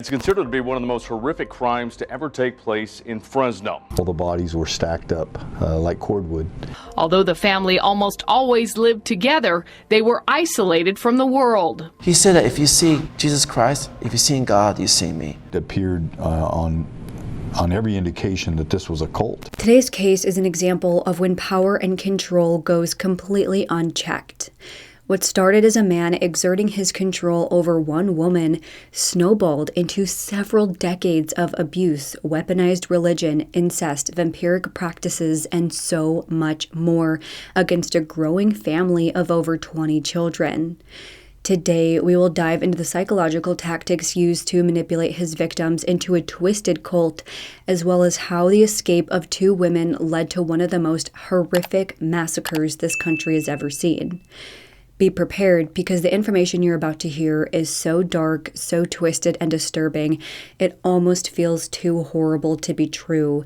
It's considered to be one of the most horrific crimes to ever take place in Fresno. All the bodies were stacked up like cordwood. Although the family almost always lived together, they were isolated from the world. He said that if you see Jesus Christ, if you see God, you see me. It appeared on every indication that this was a cult. Today's case is an example of when power and control goes completely unchecked. What started as a man exerting his control over one woman snowballed into several decades of abuse, weaponized religion, incest, vampiric practices, and so much more against a growing family of over 20 children. Today, we will dive into the psychological tactics used to manipulate his victims into a twisted cult, as well as how the escape of two women led to one of the most horrific massacres this country has ever seen. Be prepared, because the information you're about to hear is so dark, so twisted and disturbing, it almost feels too horrible to be true.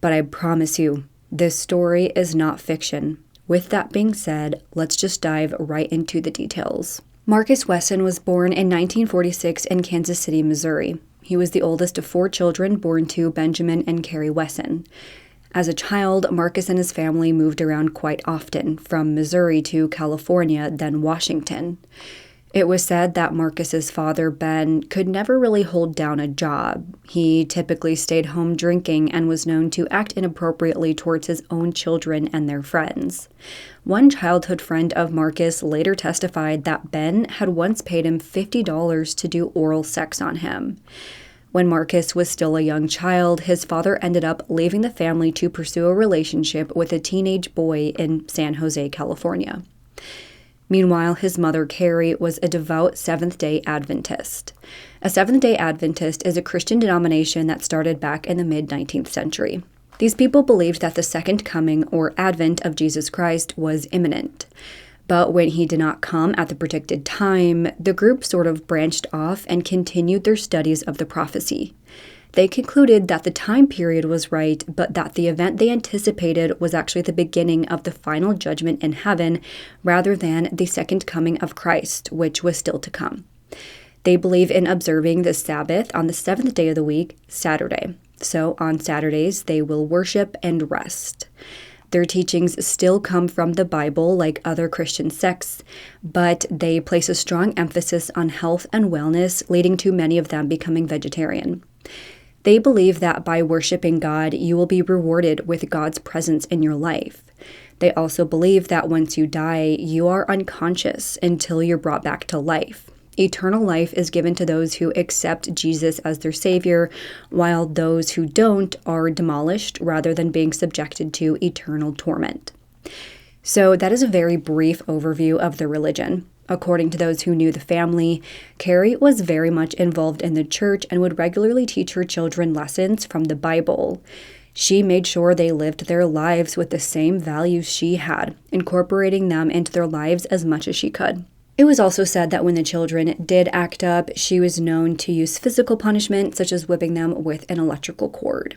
But I promise you, this story is not fiction. With that being said, let's just dive right into the details. Marcus Wesson was born in 1946 in Kansas City, Missouri. He was the oldest of 4 children born to Benjamin and Carrie Wesson. As a child, Marcus and his family moved around quite often, from Missouri to California, then Washington. It was said that Marcus's father, Ben, could never really hold down a job. He typically stayed home drinking and was known to act inappropriately towards his own children and their friends. One childhood friend of Marcus later testified that Ben had once paid him $50 to do oral sex on him. When Marcus was still a young child, his father ended up leaving the family to pursue a relationship with a teenage boy in San Jose, California. Meanwhile, his mother, Carrie, was a devout Seventh-day Adventist. A Seventh-day Adventist is a Christian denomination that started back in the mid-19th century. These people believed that the second coming, or advent, of Jesus Christ was imminent. But when he did not come at the predicted time, the group sort of branched off and continued their studies of the prophecy. They concluded that the time period was right, but that the event they anticipated was actually the beginning of the final judgment in heaven, rather than the second coming of Christ, which was still to come. They believe in observing the Sabbath on the 7th day of the week, Saturday. So on Saturdays, they will worship and rest. Their teachings still come from the Bible like other Christian sects, but they place a strong emphasis on health and wellness, leading to many of them becoming vegetarian. They believe that by worshiping God, you will be rewarded with God's presence in your life. They also believe that once you die, you are unconscious until you're brought back to life. Eternal life is given to those who accept Jesus as their Savior, while those who don't are demolished rather than being subjected to eternal torment. So that is a very brief overview of the religion. According to those who knew the family, Carrie was very much involved in the church and would regularly teach her children lessons from the Bible. She made sure they lived their lives with the same values she had, incorporating them into their lives as much as she could. It was also said that when the children did act up, she was known to use physical punishment, such as whipping them with an electrical cord.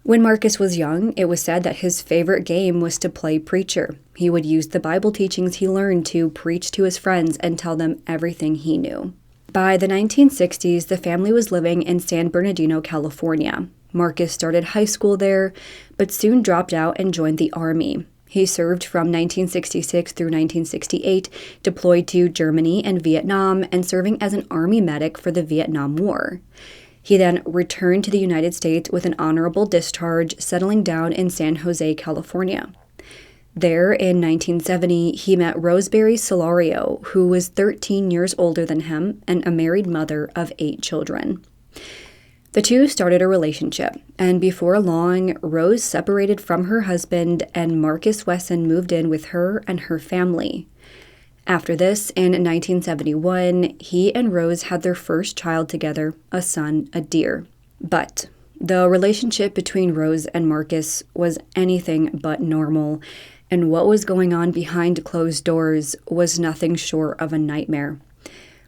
When Marcus was young, it was said that his favorite game was to play preacher. He would use the Bible teachings he learned to preach to his friends and tell them everything he knew. By the 1960s, the family was living in San Bernardino, California. Marcus started high school there, but soon dropped out and joined the Army. He served from 1966 through 1968, deployed to Germany and Vietnam, and serving as an Army medic for the Vietnam War. He then returned to the United States with an honorable discharge, settling down in San Jose, California. There, in 1970, he met Rosemary Solario, who was 13 years older than him and a married mother of 8 children. The two started a relationship, and before long, Rose separated from her husband and Marcus Wesson moved in with her and her family. After this, in 1971, he and Rose had their first child together, a son, a deer. But the relationship between Rose and Marcus was anything but normal, and what was going on behind closed doors was nothing short of a nightmare.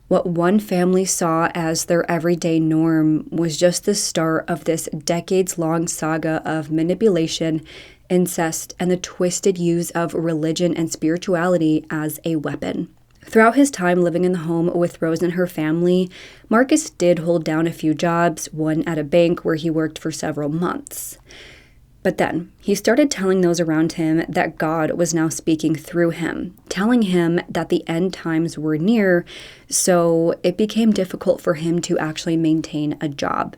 What one family saw as their everyday norm was just the start of this decades-long saga of manipulation, incest, and the twisted use of religion and spirituality as a weapon. Throughout his time living in the home with Rose and her family, Marcus did hold down a few jobs, one at a bank where he worked for several months. But then, he started telling those around him that God was now speaking through him, telling him that the end times were near, so it became difficult for him to actually maintain a job.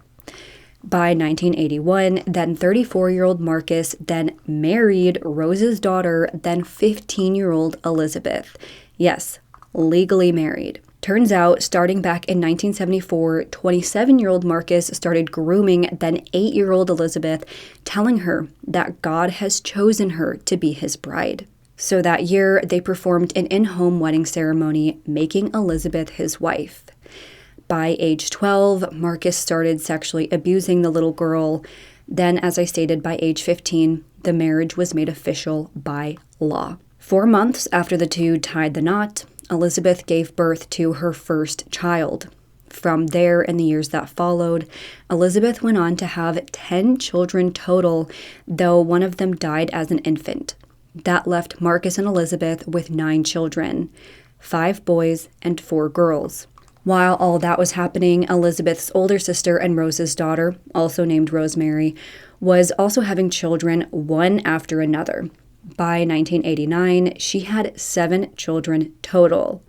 By 1981, then 34-year-old Marcus then married Rose's daughter, then 15-year-old Elizabeth. Yes, legally married. Turns out, starting back in 1974, 27-year-old Marcus started grooming then 8-year-old Elizabeth, telling her that God has chosen her to be his bride. So that year, they performed an in-home wedding ceremony, making Elizabeth his wife. By age 12, Marcus started sexually abusing the little girl. Then, as I stated, by age 15, the marriage was made official by law. 4 months after the two tied the knot, Elizabeth gave birth to her first child. From there, in the years that followed, Elizabeth went on to have 10 children total, though one of them died as an infant. That left Marcus and Elizabeth with 9 children, 5 boys and 4 girls. While all that was happening, Elizabeth's older sister and Rose's daughter, also named Rosemary, was also having children one after another. By 1989, she had 7 children total.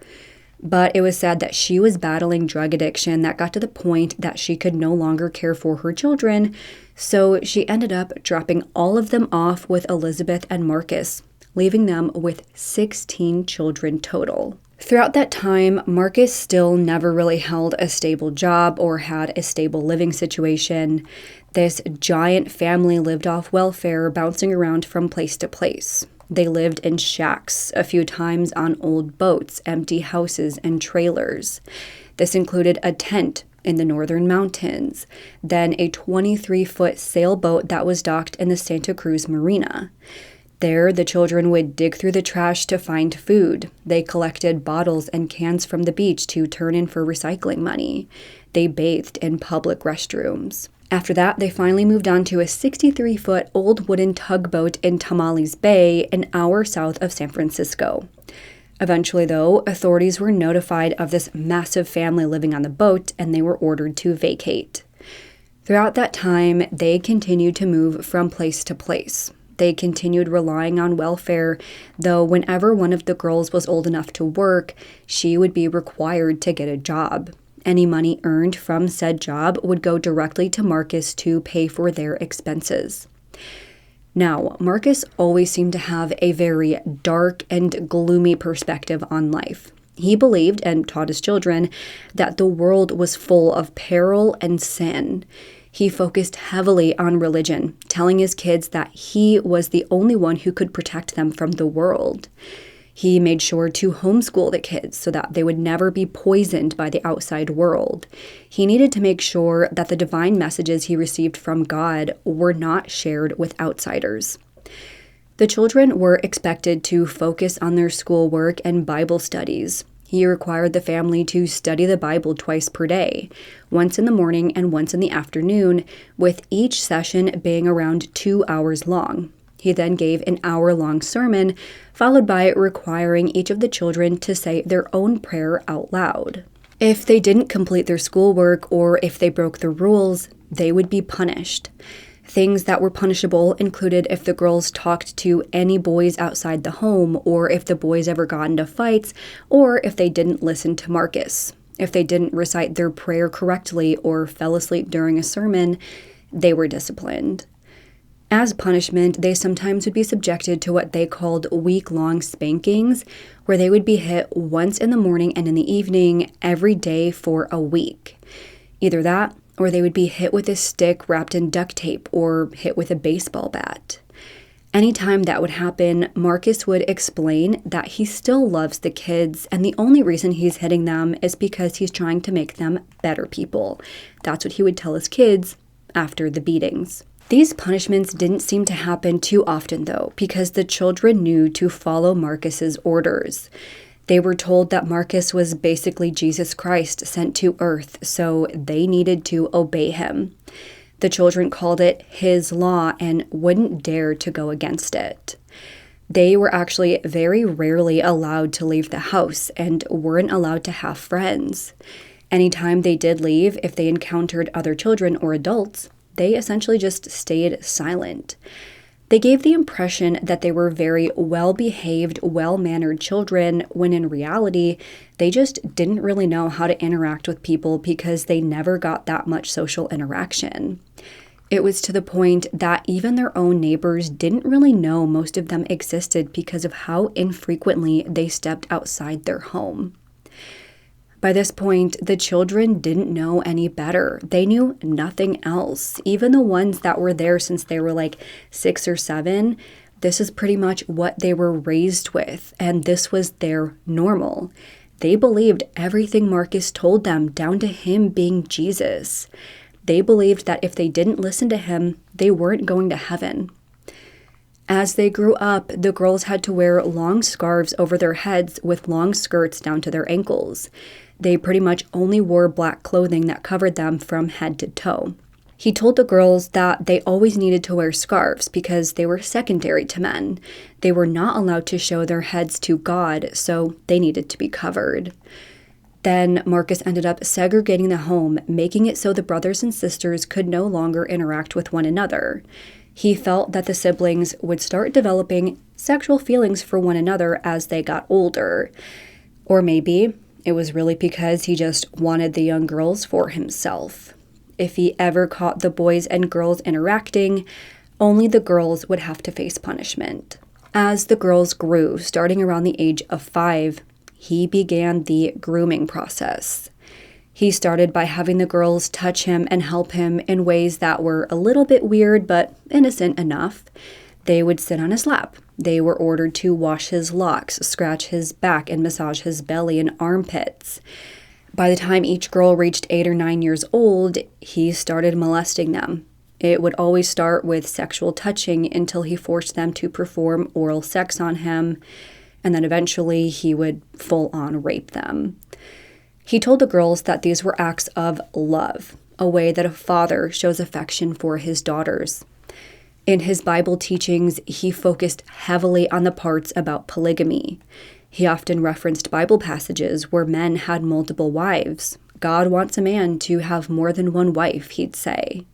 But it was said that she was battling drug addiction that got to the point that she could no longer care for her children, so she ended up dropping all of them off with Elizabeth and Marcus, leaving them with 16 children total. Throughout that time, Marcus still never really held a stable job or had a stable living situation. This giant family lived off welfare, bouncing around from place to place. They lived in shacks, a few times on old boats, empty houses, and trailers. This included a tent in the northern mountains, then a 23-foot sailboat that was docked in the Santa Cruz Marina. There, the children would dig through the trash to find food. They collected bottles and cans from the beach to turn in for recycling money. They bathed in public restrooms. After that, they finally moved on to a 63-foot old wooden tugboat in Tamales Bay, an hour south of San Francisco. Eventually, though, authorities were notified of this massive family living on the boat, and they were ordered to vacate. Throughout that time, they continued to move from place to place. They continued relying on welfare, though whenever one of the girls was old enough to work, she would be required to get a job. Any money earned from said job would go directly to Marcus to pay for their expenses. Now, Marcus always seemed to have a very dark and gloomy perspective on life. He believed and taught his children that the world was full of peril and sin. He focused heavily on religion, telling his kids that he was the only one who could protect them from the world. He made sure to homeschool the kids so that they would never be poisoned by the outside world. He needed to make sure that the divine messages he received from God were not shared with outsiders. The children were expected to focus on their schoolwork and Bible studies. He required the family to study the Bible twice per day, once in the morning and once in the afternoon, with each session being around 2 hours long. He then gave an hour-long sermon, followed by requiring each of the children to say their own prayer out loud. If they didn't complete their schoolwork or if they broke the rules, they would be punished. Things that were punishable included if the girls talked to any boys outside the home, or if the boys ever got into fights, or if they didn't listen to Marcus. If they didn't recite their prayer correctly or fell asleep during a sermon, they were disciplined. As punishment, they sometimes would be subjected to what they called week-long spankings, where they would be hit once in the morning and in the evening every day for a week. Either that, or they would be hit with a stick wrapped in duct tape or hit with a baseball bat. Anytime that would happen, Marcus would explain that he still loves the kids, and the only reason he's hitting them is because he's trying to make them better people. That's what he would tell his kids after the beatings. These punishments didn't seem to happen too often, though, because the children knew to follow Marcus's orders. They were told that Marcus was basically Jesus Christ sent to earth, so they needed to obey him. The children called it his law and wouldn't dare to go against it. They were actually very rarely allowed to leave the house and weren't allowed to have friends. Anytime they did leave, if they encountered other children or adults, they essentially just stayed silent. They gave the impression that they were very well-behaved, well-mannered children, when in reality, they just didn't really know how to interact with people because they never got that much social interaction. It was to the point that even their own neighbors didn't really know most of them existed because of how infrequently they stepped outside their home. By this point, the children didn't know any better. They knew nothing else. Even the ones that were there since they were like 6 or 7, this is pretty much what they were raised with, and this was their normal. They believed everything Marcus told them, down to him being Jesus. They believed that if they didn't listen to him, they weren't going to heaven. As they grew up, the girls had to wear long scarves over their heads with long skirts down to their ankles. They pretty much only wore black clothing that covered them from head to toe. He told the girls that they always needed to wear scarves because they were secondary to men. They were not allowed to show their heads to God, so they needed to be covered. Then Marcus ended up segregating the home, making it so the brothers and sisters could no longer interact with one another. He felt that the siblings would start developing sexual feelings for one another as they got older. Or maybe it was really because he just wanted the young girls for himself. If he ever caught the boys and girls interacting, only the girls would have to face punishment. As the girls grew, starting around the age of 5, he began the grooming process. He started by having the girls touch him and help him in ways that were a little bit weird but innocent enough. They would sit on his lap. They were ordered to wash his locks, scratch his back, and massage his belly and armpits. By the time each girl reached 8 or 9 years old, he started molesting them. It would always start with sexual touching until he forced them to perform oral sex on him, and then eventually he would full-on rape them. He told the girls that these were acts of love, a way that a father shows affection for his daughters. In his Bible teachings, he focused heavily on the parts about polygamy. He often referenced Bible passages where men had multiple wives. God wants a man to have more than one wife, he'd say.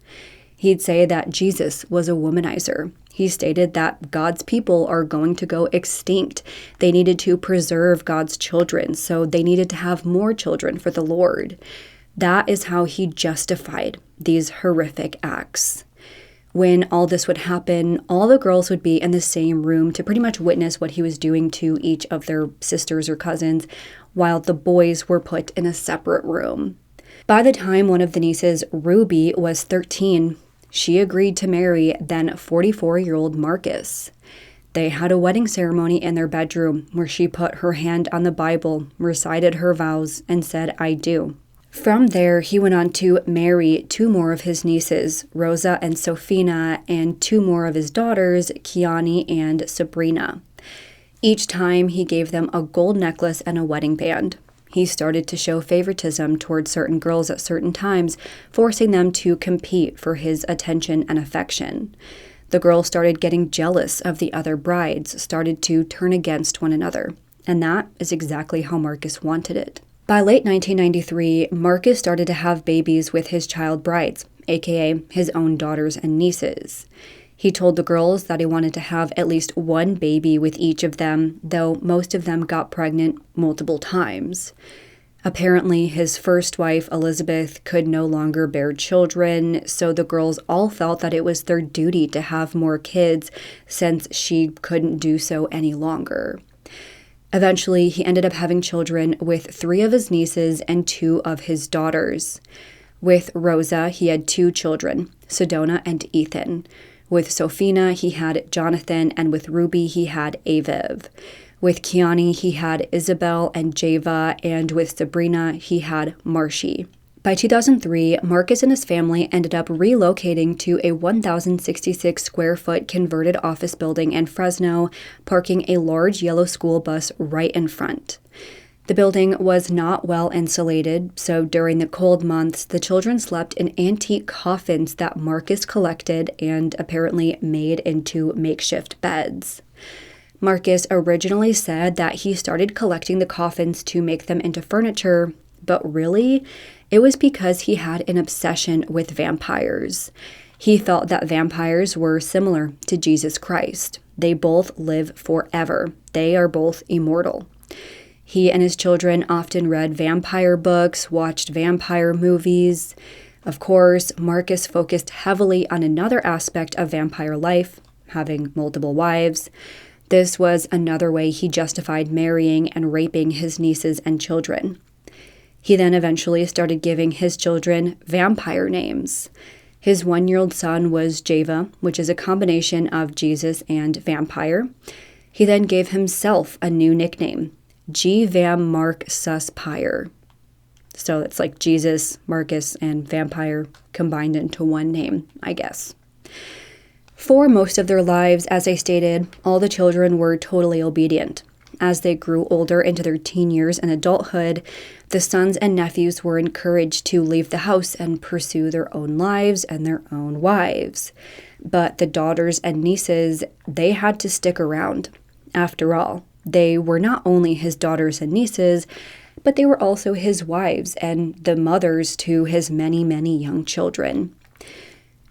He'd say that Jesus was a womanizer. He stated that God's people are going to go extinct. They needed to preserve God's children, so they needed to have more children for the Lord. That is how he justified these horrific acts. When all this would happen, all the girls would be in the same room to pretty much witness what he was doing to each of their sisters or cousins, while the boys were put in a separate room. By the time one of the nieces, Ruby, was 13, she agreed to marry then 44-year-old Marcus. They had a wedding ceremony in their bedroom where she put her hand on the Bible, recited her vows, and said, "I do." From there, he went on to marry 2 more of his nieces, Rosa and Sophina, and 2 more of his daughters, Kiani and Sabrina. Each time, he gave them a gold necklace and a wedding band. He started to show favoritism towards certain girls at certain times, forcing them to compete for his attention and affection. The girls started getting jealous of the other brides, started to turn against one another. And that is exactly how Marcus wanted it. By late 1993, Marcus started to have babies with his child brides, aka his own daughters and nieces. He told the girls that he wanted to have at least 1 baby with each of them, though most of them got pregnant multiple times. Apparently, his first wife, Elizabeth, could no longer bear children, so the girls all felt that it was their duty to have more kids since she couldn't do so any longer. Eventually, he ended up having children with 3 of his nieces and 2 of his daughters. With Rosa, he had 2 children, Sedona and Ethan. With Sophina, he had Jonathan, and with Ruby, he had Aviv. With Kiani, he had Isabel and Java, and with Sabrina, he had Marshy. By 2003, Marcus and his family ended up relocating to a 1,066 square foot converted office building in Fresno, parking a large yellow school bus right in front. The building was not well insulated, so during the cold months, the children slept in antique coffins that Marcus collected and apparently made into makeshift beds. Marcus originally said that he started collecting the coffins to make them into furniture, but really, it was because he had an obsession with vampires. He felt that vampires were similar to Jesus Christ. They both live forever. They are both immortal. He and his children often read vampire books, watched vampire movies. Of course, Marcus focused heavily on another aspect of vampire life, having multiple wives. This was another way he justified marrying and raping his nieces and children. He then eventually started giving his children vampire names. His 1-year-old son was Java, which is a combination of Jesus and vampire. He then gave himself a new nickname, G-Vam Mark Sus Pyre. So it's like Jesus, Marcus, and vampire combined into one name, I guess. For most of their lives, as I stated, all the children were totally obedient. As they grew older into their teen years and adulthood, the sons and nephews were encouraged to leave the house and pursue their own lives and their own wives. But the daughters and nieces, they had to stick around. After all, they were not only his daughters and nieces, but they were also his wives and the mothers to his many, many young children.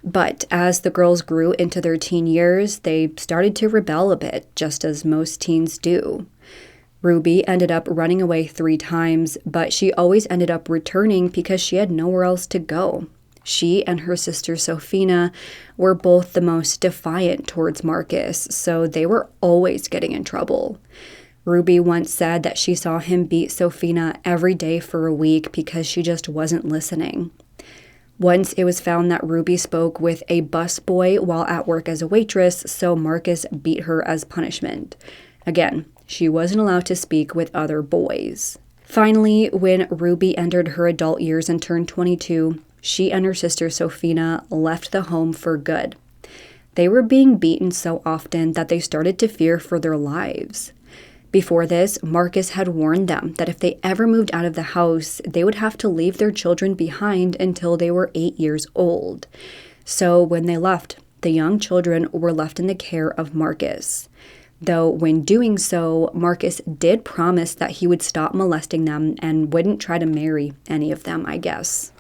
But as the girls grew into their teen years, they started to rebel a bit, just as most teens do. Ruby ended up running away 3 times, but she always ended up returning because she had nowhere else to go. She and her sister Sophina were both the most defiant towards Marcus, so they were always getting in trouble. Ruby once said that she saw him beat Sophina every day for a week because she just wasn't listening. Once it was found that Ruby spoke with a busboy while at work as a waitress, so Marcus beat her as punishment. Again, she wasn't allowed to speak with other boys. Finally, when Ruby entered her adult years and turned 22, she and her sister Sophina left the home for good. They were being beaten so often that they started to fear for their lives. Before this, Marcus had warned them that if they ever moved out of the house, they would have to leave their children behind until they were 8 years old. So when they left, the young children were left in the care of Marcus. Though when doing so, Marcus did promise that he would stop molesting them and wouldn't try to marry any of them, I guess.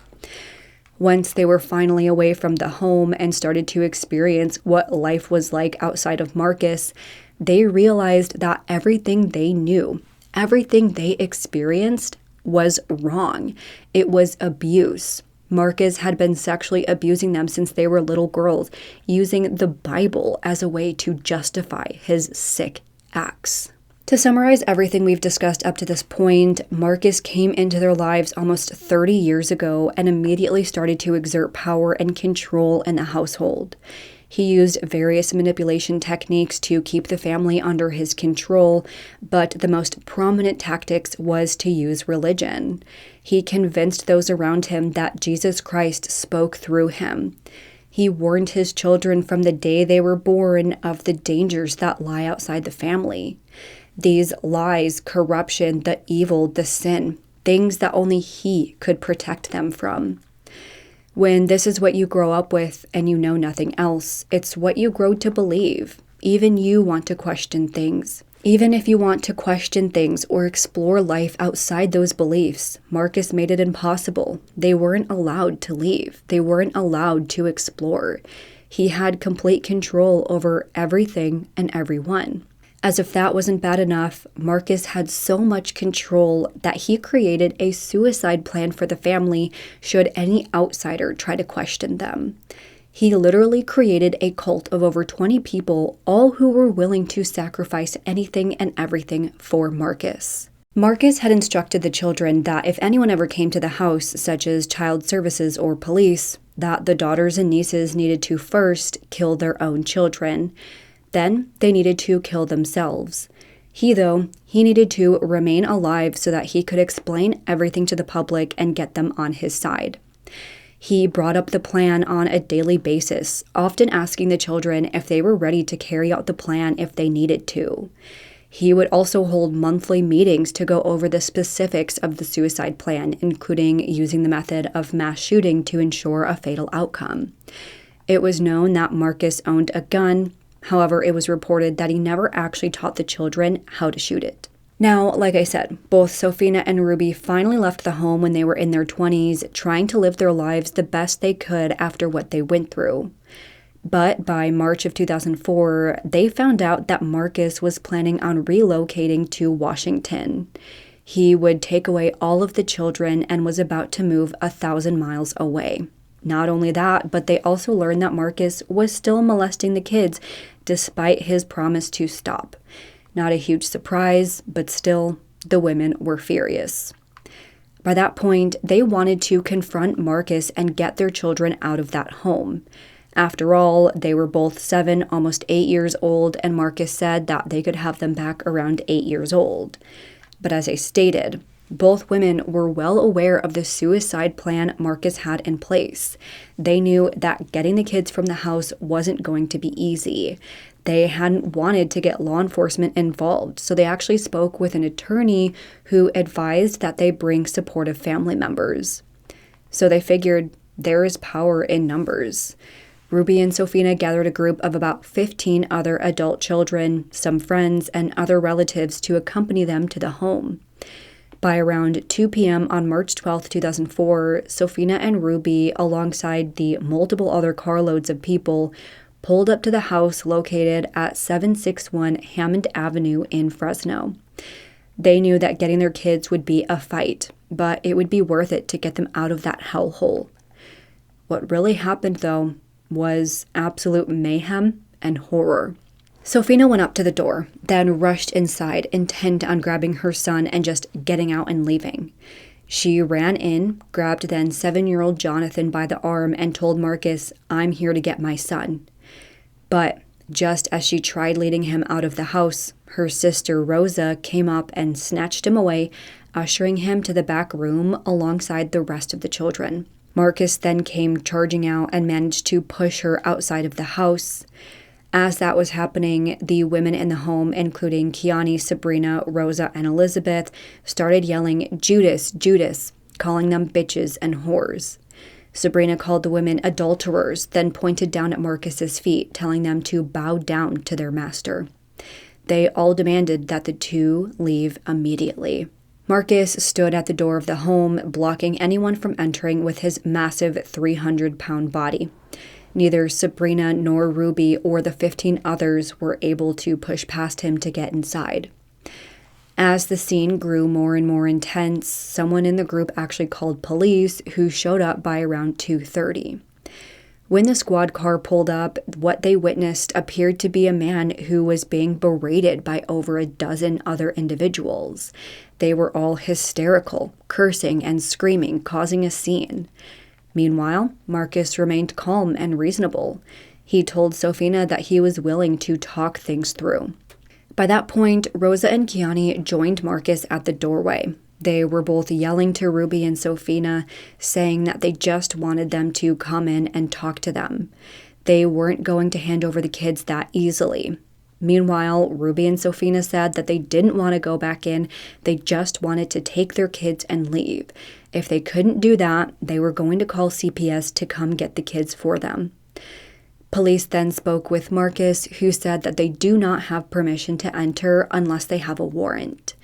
Once they were finally away from the home and started to experience what life was like outside of Marcus, they realized that everything they knew, everything they experienced was wrong. It was abuse. Marcus had been sexually abusing them since they were little girls, using the Bible as a way to justify his sick acts. To summarize everything we've discussed up to this point, Marcus came into their lives almost 30 years ago and immediately started to exert power and control in the household. He used various manipulation techniques to keep the family under his control, but the most prominent tactics was to use religion. He convinced those around him that Jesus Christ spoke through him. He warned his children from the day they were born of the dangers that lie outside the family. These lies, corruption, the evil, the sin, things that only he could protect them from. When this is what you grow up with and you know nothing else, it's what you grow to believe. Even you want to question things. Even if you want to question things or explore life outside those beliefs, Marcus made it impossible. They weren't allowed to leave. They weren't allowed to explore. He had complete control over everything and everyone. As if that wasn't bad enough, Marcus had so much control that he created a suicide plan for the family should any outsider try to question them. He literally created a cult of over 20 people, all who were willing to sacrifice anything and everything for Marcus. Marcus had instructed the children that if anyone ever came to the house, such as child services or police, that the daughters and nieces needed to first kill their own children. Then they needed to kill themselves. He needed to remain alive so that he could explain everything to the public and get them on his side. He brought up the plan on a daily basis, often asking the children if they were ready to carry out the plan if they needed to. He would also hold monthly meetings to go over the specifics of the suicide plan, including using the method of mass shooting to ensure a fatal outcome. It was known that Marcus owned a gun, However, it was reported that he never actually taught the children how to shoot it. Now, like I said, both Sofina and Ruby finally left the home when they were in their 20s, trying to live their lives the best they could after what they went through. But by March of 2004, they found out that Marcus was planning on relocating to Washington. He would take away all of the children and was about to move 1,000 miles away. Not only that, but they also learned that Marcus was still molesting the kids despite his promise to stop. Not a huge surprise, but still, the women were furious. By that point, they wanted to confront Marcus and get their children out of that home. After all, they were both 7, almost 8 years old, and Marcus said that they could have them back around 8 years old. But as I stated, both women were well aware of the suicide plan Marcus had in place. They knew that getting the kids from the house wasn't going to be easy. They hadn't wanted to get law enforcement involved, so they actually spoke with an attorney who advised that they bring supportive family members. So they figured there is power in numbers. Ruby and Sofina gathered a group of about 15 other adult children, some friends, and other relatives to accompany them to the home. By around 2 p.m. on March 12, 2004, Sofina and Ruby, alongside the multiple other carloads of people, pulled up to the house located at 761 Hammond Avenue in Fresno. They knew that getting their kids would be a fight, but it would be worth it to get them out of that hellhole. What really happened, though, was absolute mayhem and horror. Sofina went up to the door, then rushed inside, intent on grabbing her son and just getting out and leaving. She ran in, grabbed then 7-year-old Jonathan by the arm, and told Marcus, "I'm here to get my son." But just as she tried leading him out of the house, her sister Rosa came up and snatched him away, ushering him to the back room alongside the rest of the children. Marcus then came charging out and managed to push her outside of the house. As that was happening, the women in the home, including Kiani, Sabrina, Rosa, and Elizabeth, started yelling, "Judas, Judas," calling them bitches and whores. Sabrina called the women adulterers, then pointed down at Marcus's feet, telling them to bow down to their master. They all demanded that the two leave immediately. Marcus stood at the door of the home, blocking anyone from entering with his massive 300-pound body. Neither Sabrina nor Ruby or the 15 others were able to push past him to get inside. As the scene grew more and more intense, someone in the group actually called police, who showed up by around 2:30. When the squad car pulled up, what they witnessed appeared to be a man who was being berated by over a dozen other individuals. They were all hysterical, cursing and screaming, causing a scene. Meanwhile, Marcus remained calm and reasonable. He told Sofina that he was willing to talk things through. By that point, Rosa and Kiani joined Marcus at the doorway. They were both yelling to Ruby and Sofina, saying that they just wanted them to come in and talk to them. They weren't going to hand over the kids that easily. Meanwhile, Ruby and Sofina said that they didn't want to go back in, they just wanted to take their kids and leave. If they couldn't do that, they were going to call CPS to come get the kids for them. Police then spoke with Marcus, who said that they do not have permission to enter unless they have a warrant.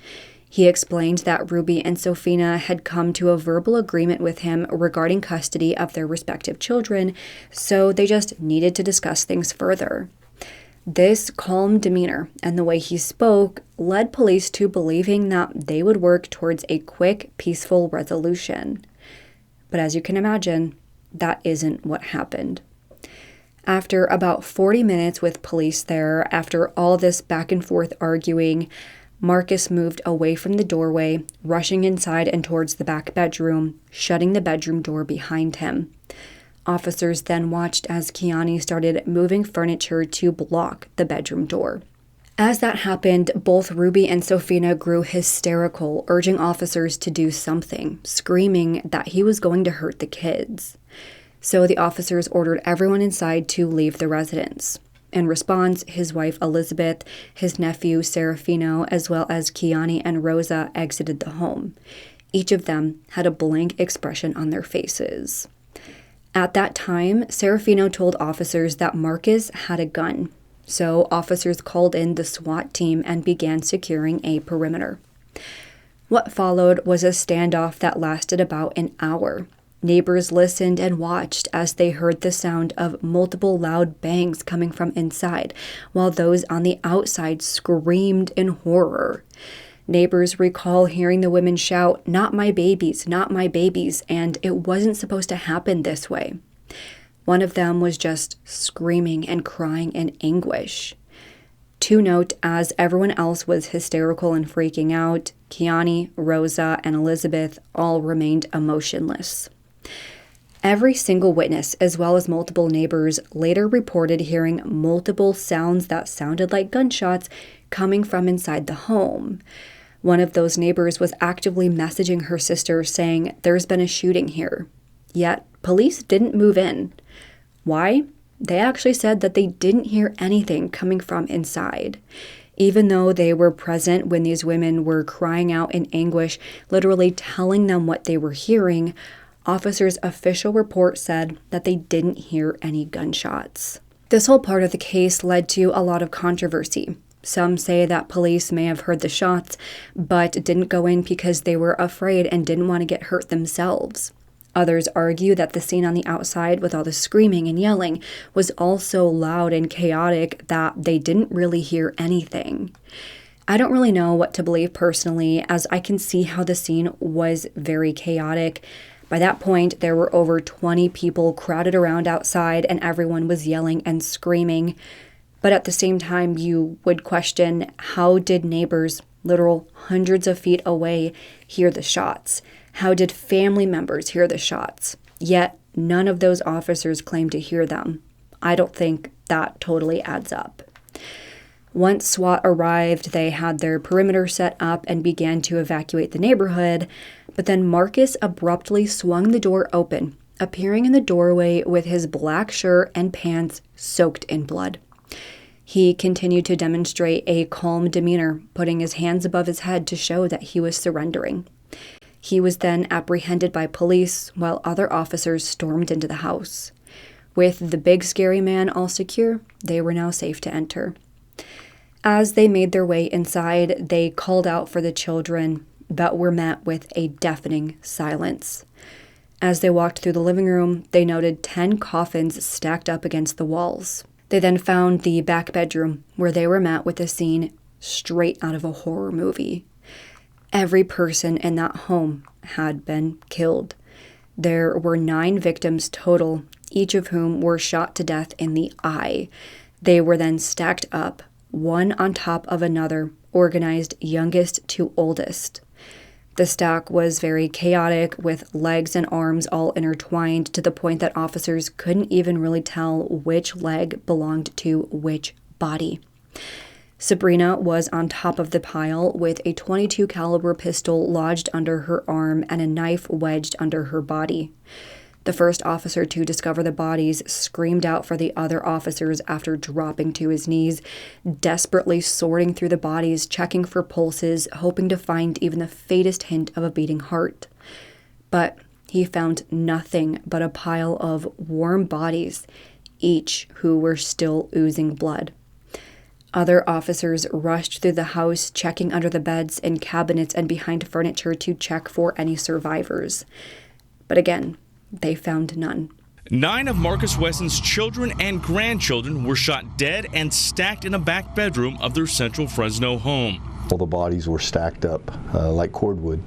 He explained that Ruby and Sofina had come to a verbal agreement with him regarding custody of their respective children, so they just needed to discuss things further. This calm demeanor and the way he spoke led police to believing that they would work towards a quick, peaceful resolution. But as you can imagine, that isn't what happened. After about 40 minutes with police there, after all this back and forth arguing, Marcus moved away from the doorway, rushing inside and towards the back bedroom, shutting the bedroom door behind him. Officers then watched as Kiani started moving furniture to block the bedroom door. As that happened, both Ruby and Sofina grew hysterical, urging officers to do something, screaming that he was going to hurt the kids. So the officers ordered everyone inside to leave the residence. In response, his wife Elizabeth, his nephew Serafino, as well as Kiani and Rosa exited the home. Each of them had a blank expression on their faces. At that time, Serafino told officers that Marcus had a gun. So officers called in the SWAT team and began securing a perimeter. What followed was a standoff that lasted about an hour. Neighbors listened and watched as they heard the sound of multiple loud bangs coming from inside, while those on the outside screamed in horror. Neighbors recall hearing the women shout, "Not my babies, not my babies," and it wasn't supposed to happen this way. One of them was just screaming and crying in anguish. To note, as everyone else was hysterical and freaking out, Kiani, Rosa, and Elizabeth all remained emotionless. Every single witness, as well as multiple neighbors, later reported hearing multiple sounds that sounded like gunshots coming from inside the home. One of those neighbors was actively messaging her sister saying, "There's been a shooting here." Yet, police didn't move in. Why? They actually said that they didn't hear anything coming from inside. Even though they were present when these women were crying out in anguish, literally telling them what they were hearing, officers' official report said that they didn't hear any gunshots. This whole part of the case led to a lot of controversy. Some say that police may have heard the shots, but didn't go in because they were afraid and didn't want to get hurt themselves. Others argue that the scene on the outside with all the screaming and yelling was also loud and chaotic, that they didn't really hear anything. I don't really know what to believe personally, as I can see how the scene was very chaotic. By that point, there were over 20 people crowded around outside and everyone was yelling and screaming. But at the same time, you would question, how did neighbors, literal hundreds of feet away, hear the shots? How did family members hear the shots? Yet none of those officers claimed to hear them. I don't think that totally adds up. Once SWAT arrived, they had their perimeter set up and began to evacuate the neighborhood, but then Marcus abruptly swung the door open, appearing in the doorway with his black shirt and pants soaked in blood. He continued to demonstrate a calm demeanor, putting his hands above his head to show that he was surrendering. He was then apprehended by police while other officers stormed into the house. With the big scary man all secure, they were now safe to enter. As they made their way inside, they called out for the children, but were met with a deafening silence. As they walked through the living room, they noted 10 coffins stacked up against the walls. They then found the back bedroom, where they were met with a scene straight out of a horror movie. Every person in that home had been killed. There were 9 victims total, each of whom were shot to death in the eye. They were then stacked up, one on top of another, organized youngest to oldest. The stack was very chaotic, with legs and arms all intertwined to the point that officers couldn't even really tell which leg belonged to which body. Sabrina was on top of the pile with a .22 caliber pistol lodged under her arm and a knife wedged under her body. The first officer to discover the bodies screamed out for the other officers after dropping to his knees, desperately sorting through the bodies, checking for pulses, hoping to find even the faintest hint of a beating heart. But he found nothing but a pile of warm bodies, each who were still oozing blood. Other officers rushed through the house, checking under the beds and cabinets and behind furniture to check for any survivors. But again, they found none. 9 of Marcus Wesson's children and grandchildren were shot dead and stacked in a back bedroom of their central Fresno home. All the bodies were stacked up like cordwood.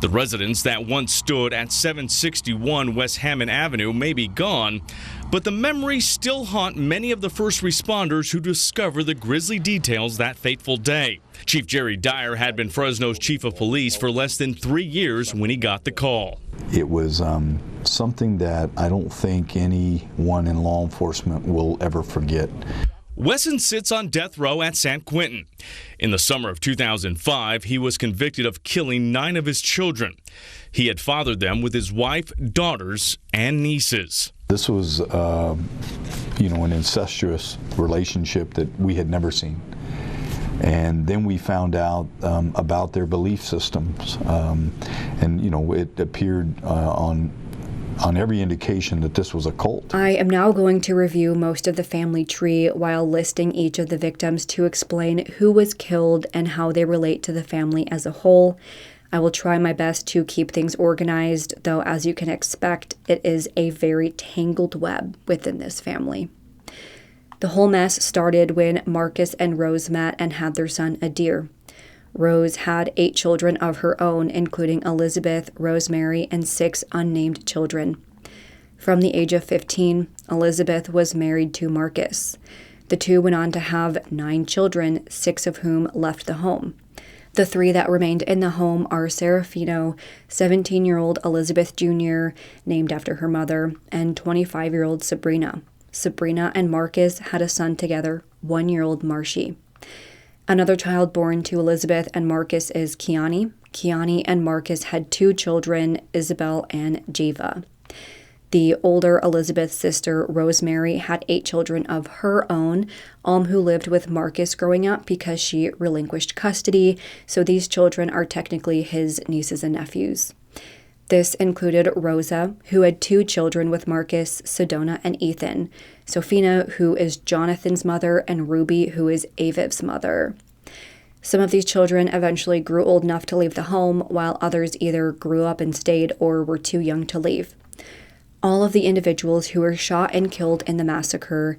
The residence that once stood at 761 West Hammond Avenue may be gone, but the memories still haunt many of the first responders who discovered the grisly details that fateful day. Chief Jerry Dyer had been Fresno's chief of police for less than 3 years when he got the call. It was something that I don't think anyone in law enforcement will ever forget. Wesson sits on death row at San Quentin. In the summer of 2005, he was convicted of killing 9 of his children. He had fathered them with his wife, daughters, and nieces. This was, an incestuous relationship that we had never seen. And then we found out about their belief systems. It appeared on on every indication that this was a cult. I am now going to review most of the family tree while listing each of the victims to explain who was killed and how they relate to the family as a whole. I will try my best to keep things organized, though as you can expect, it is a very tangled web within this family. The whole mess started when Marcus and Rose met and had their son Adair. Rose had 8 children of her own, including Elizabeth, Rosemary, and 6 unnamed children. From the age of 15, Elizabeth was married to Marcus. The two went on to have 9 children, 6 of whom left the home. The 3 that remained in the home are Serafino, 17-year-old Elizabeth Jr., named after her mother, and 25-year-old Sabrina. Sabrina and Marcus had a son together, 1-year-old Marshy. Another child born to Elizabeth and Marcus is Kiani. Kiani and Marcus had 2 children, Isabel and Jiva. The older Elizabeth's sister, Rosemary, had 8 children of her own, all who lived with Marcus growing up because she relinquished custody, so these children are technically his nieces and nephews. This included Rosa, who had 2 children with Marcus, Sedona and Ethan, Sophina, who is Jonathan's mother, and Ruby, who is Aviv's mother. Some of these children eventually grew old enough to leave the home, while others either grew up and stayed or were too young to leave. All of the individuals who were shot and killed in the massacre,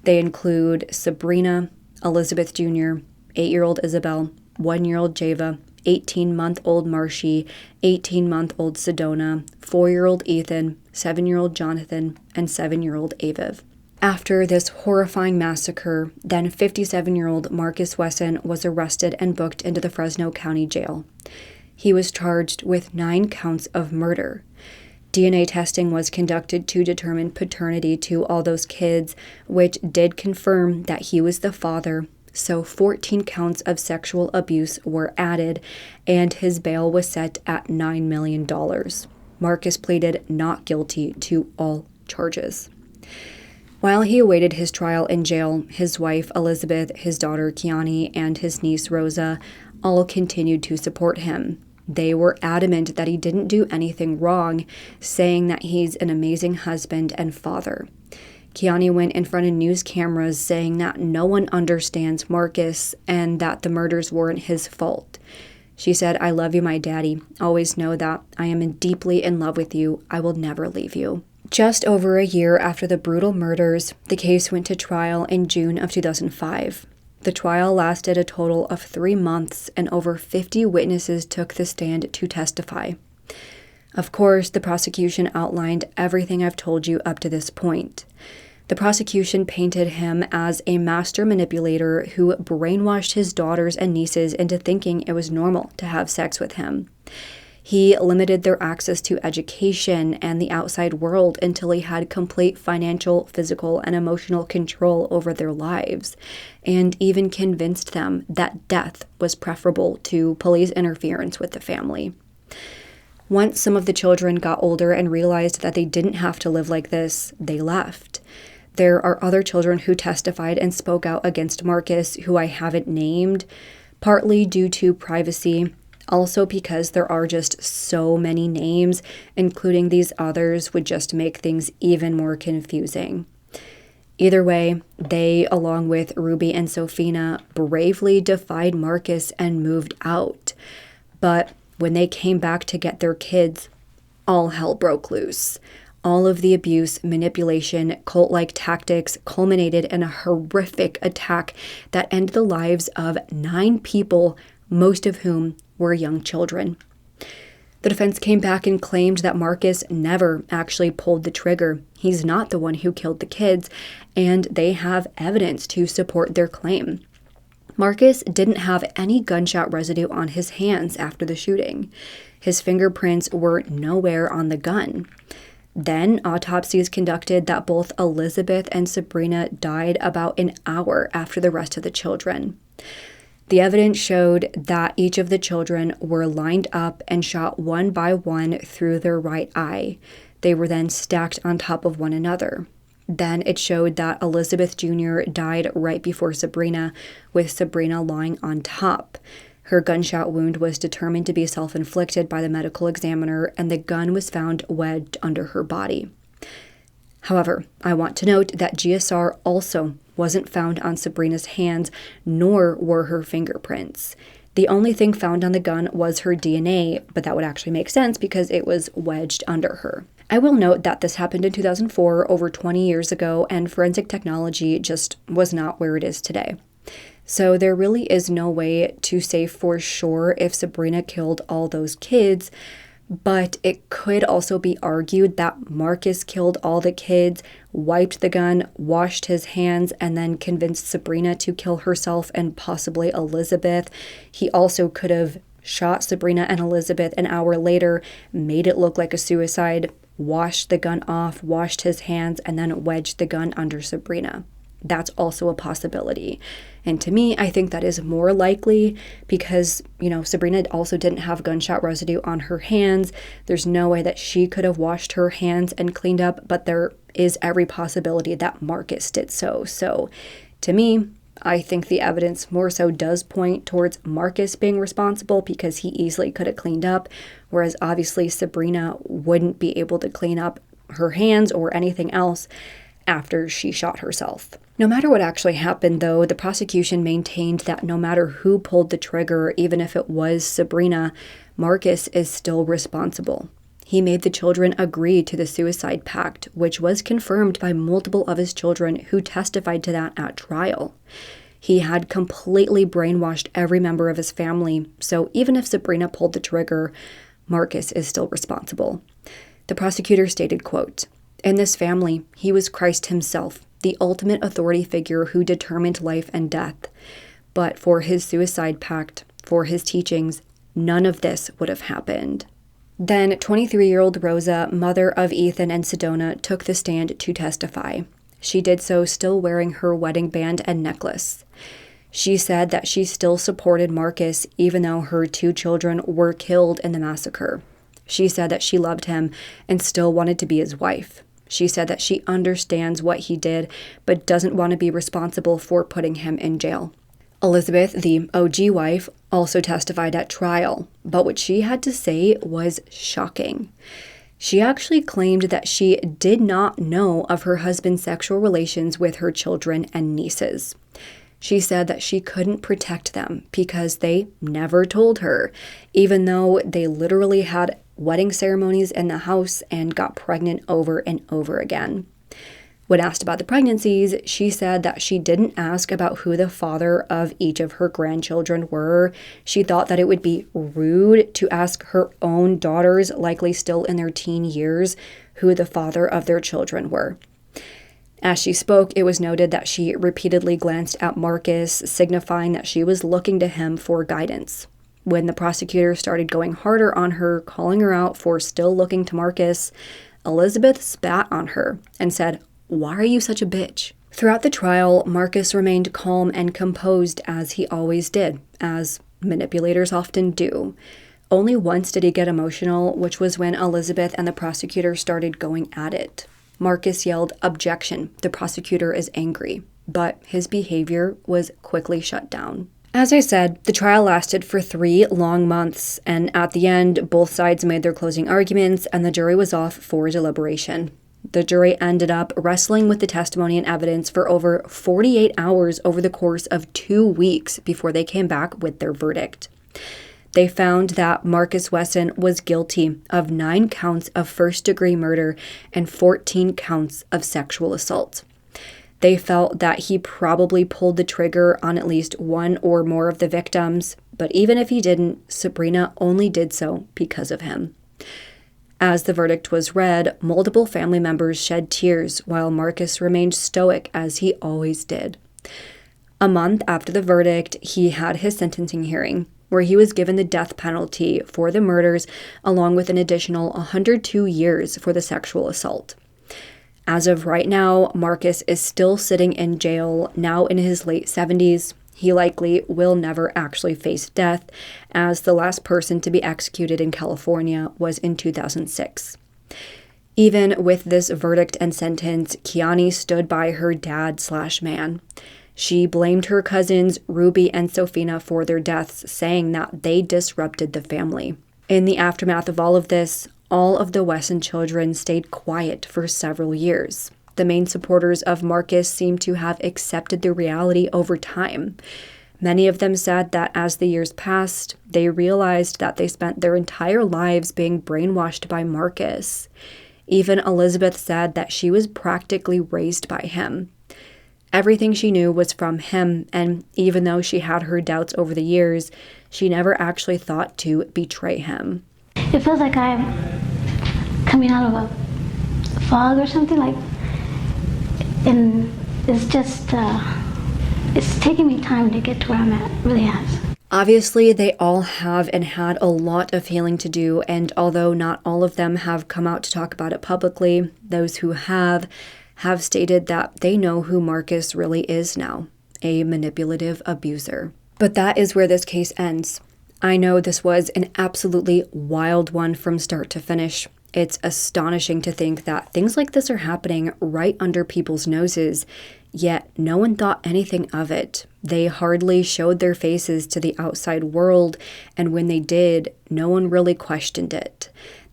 they include Sabrina, Elizabeth Jr., 8-year-old Isabel, 1-year-old Java, 18-month-old Marshy, 18-month-old Sedona, 4-year-old Ethan, 7-year-old Jonathan, and 7-year-old Aviv. After this horrifying massacre, then 57-year-old Marcus Wesson was arrested and booked into the Fresno County Jail. He was charged with 9 counts of murder. DNA testing was conducted to determine paternity to all those kids, which did confirm that he was the father. So 14 counts of sexual abuse were added, and his bail was set at $9 million. Marcus pleaded not guilty to all charges. While he awaited his trial in jail, his wife Elizabeth, his daughter Kiani, and his niece Rosa all continued to support him. They were adamant that he didn't do anything wrong, saying that he's an amazing husband and father. Kiani went in front of news cameras saying that no one understands Marcus and that the murders weren't his fault. She said, "I love you, my daddy. Always know that. I am deeply in love with you. I will never leave you." Just over a year after the brutal murders, the case went to trial in June of 2005. The trial lasted a total of 3 months, and over 50 witnesses took the stand to testify. Of course, the prosecution outlined everything I've told you up to this point. The prosecution painted him as a master manipulator who brainwashed his daughters and nieces into thinking it was normal to have sex with him. He limited their access to education and the outside world until he had complete financial, physical, and emotional control over their lives, and even convinced them that death was preferable to police interference with the family. Once some of the children got older and realized that they didn't have to live like this, they left. There are other children who testified and spoke out against Marcus, who I haven't named, partly due to privacy, also because there are just so many names, including these others would just make things even more confusing. Either way, they, along with Ruby and Sophina, bravely defied Marcus and moved out. But when they came back to get their kids, all hell broke loose. All of the abuse, manipulation, cult-like tactics culminated in a horrific attack that ended the lives of 9 people, most of whom were young children. The defense came back and claimed that Marcus never actually pulled the trigger. He's not the one who killed the kids, and they have evidence to support their claim. Marcus didn't have any gunshot residue on his hands after the shooting. His fingerprints were nowhere on the gun. Then autopsies conducted that both Elizabeth and Sabrina died about an hour after the rest of the children. The evidence showed that each of the children were lined up and shot one by one through their right eye. They were then stacked on top of one another. Then it showed that Elizabeth Jr. died right before Sabrina, with Sabrina lying on top. Her gunshot wound was determined to be self-inflicted by the medical examiner, and the gun was found wedged under her body. However, I want to note that GSR also wasn't found on Sabrina's hands, nor were her fingerprints. The only thing found on the gun was her DNA, but that would actually make sense because it was wedged under her. I will note that this happened in 2004, over 20 years ago, and forensic technology just was not where it is today. So there really is no way to say for sure if Sabrina killed all those kids, but it could also be argued that Marcus killed all the kids, wiped the gun, washed his hands, and then convinced Sabrina to kill herself and possibly Elizabeth. He also could have shot Sabrina and Elizabeth an hour later, made it look like a suicide, washed the gun off, washed his hands, and then wedged the gun under Sabrina. That's also a possibility. And to me, I think that is more likely because, Sabrina also didn't have gunshot residue on her hands. There's no way that she could have washed her hands and cleaned up, but there is every possibility that Marcus did so. So to me, I think the evidence more so does point towards Marcus being responsible because he easily could have cleaned up, whereas obviously Sabrina wouldn't be able to clean up her hands or anything else after she shot herself. No matter what actually happened, though, the prosecution maintained that no matter who pulled the trigger, even if it was Sabrina, Marcus is still responsible. He made the children agree to the suicide pact, which was confirmed by multiple of his children who testified to that at trial. He had completely brainwashed every member of his family, so even if Sabrina pulled the trigger, Marcus is still responsible. The prosecutor stated, quote, "In this family, he was Christ himself, the ultimate authority figure who determined life and death. But for his suicide pact, for his teachings, none of this would have happened." Then 23-year-old Rosa, mother of Ethan and Sedona, took the stand to testify. She did so still wearing her wedding band and necklace. She said that she still supported Marcus even though her 2 children were killed in the massacre. She said that she loved him and still wanted to be his wife. She said that she understands what he did, but doesn't want to be responsible for putting him in jail. Elizabeth, the OG wife, also testified at trial, but what she had to say was shocking. She actually claimed that she did not know of her husband's sexual relations with her children and nieces. She said that she couldn't protect them because they never told her, even though they literally had wedding ceremonies in the house and got pregnant over and over again. When asked about the pregnancies, she said that she didn't ask about who the father of each of her grandchildren were. She thought that it would be rude to ask her own daughters, likely still in their teen years, who the father of their children were. As she spoke, it was noted that she repeatedly glanced at Marcus, signifying that she was looking to him for guidance. When the prosecutor started going harder on her, calling her out for still looking to Marcus, Elizabeth spat on her and said, "Why are you such a bitch?" Throughout the trial, Marcus remained calm and composed as he always did, as manipulators often do. Only once did he get emotional, which was when Elizabeth and the prosecutor started going at it. Marcus yelled, "Objection, the prosecutor is angry," but his behavior was quickly shut down. As I said, the trial lasted for 3 long months, and at the end, both sides made their closing arguments and the jury was off for deliberation. The jury ended up wrestling with the testimony and evidence for over 48 hours over the course of 2 weeks before they came back with their verdict. They found that Marcus Wesson was guilty of 9 counts of first-degree murder and 14 counts of sexual assault. They felt that he probably pulled the trigger on at least one or more of the victims, but even if he didn't, Sabrina only did so because of him. As the verdict was read, multiple family members shed tears while Marcus remained stoic as he always did. A month after the verdict, he had his sentencing hearing, where he was given the death penalty for the murders along with an additional 102 years for the sexual assault. As of right now, Marcus is still sitting in jail, now in his late 70s. He likely will never actually face death, as the last person to be executed in California was in 2006. Even with this verdict and sentence, Kiani stood by her dad/man. She blamed her cousins, Ruby and Sophina, for their deaths, saying that they disrupted the family. In the aftermath of all of this, all of the Wesson children stayed quiet for several years. The main supporters of Marcus seem to have accepted the reality over time. Many of them said that as the years passed, they realized that they spent their entire lives being brainwashed by Marcus. Even Elizabeth said that she was practically raised by him. Everything she knew was from him, and even though she had her doubts over the years, she never actually thought to betray him. It feels like I'm coming out of a fog or something, and it's just, it's taking me time to get to where I'm at. It really has. Obviously, they all have and had a lot of healing to do, and although not all of them have come out to talk about it publicly, those who have stated that they know who Marcus really is now, a manipulative abuser. But that is where this case ends. I know this was an absolutely wild one from start to finish. It's astonishing to think that things like this are happening right under people's noses, yet no one thought anything of it. They hardly showed their faces to the outside world, and when they did, no one really questioned it.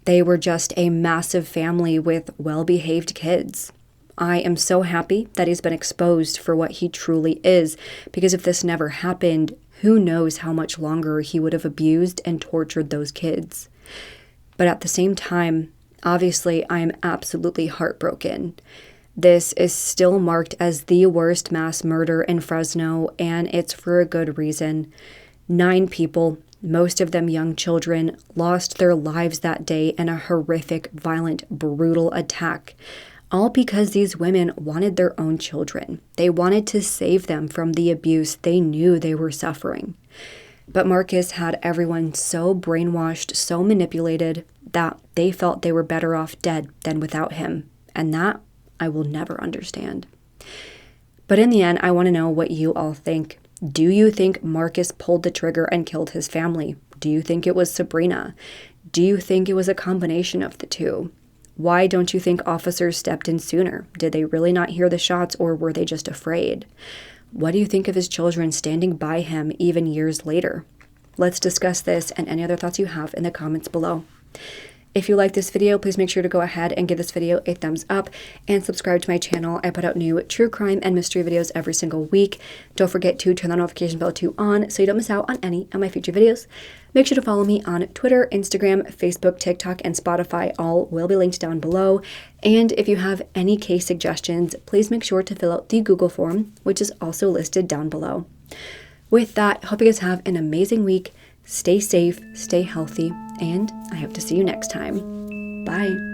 They were just a massive family with well-behaved kids. I am so happy that he's been exposed for what he truly is, because if this never happened, who knows how much longer he would have abused and tortured those kids. But at the same time, obviously, I am absolutely heartbroken. This is still marked as the worst mass murder in Fresno, and it's for a good reason. 9 people, most of them young children, lost their lives that day in a horrific, violent, brutal attack. All because these women wanted their own children. They wanted to save them from the abuse they knew they were suffering. But Marcus had everyone so brainwashed, so manipulated, that they felt they were better off dead than without him. And that I will never understand. But in the end, I want to know what you all think. Do you think Marcus pulled the trigger and killed his family? Do you think it was Sabrina? Do you think it was a combination of the two? Why don't you think officers stepped in sooner? Did they really not hear the shots, or were they just afraid? What do you think of his children standing by him even years later? Let's discuss this and any other thoughts you have in the comments below. If you like this video, please make sure to go ahead and give this video a thumbs up and subscribe to my channel. I put out new true crime and mystery videos every single week. Don't forget to turn the notification bell on so you don't miss out on any of my future videos. Make sure to follow me on Twitter, Instagram, Facebook, TikTok, and Spotify. All will be linked down below. And if you have any case suggestions, please make sure to fill out the Google form, which is also listed down below. With that, I hope you guys have an amazing week. Stay safe, stay healthy, and I hope to see you next time. Bye.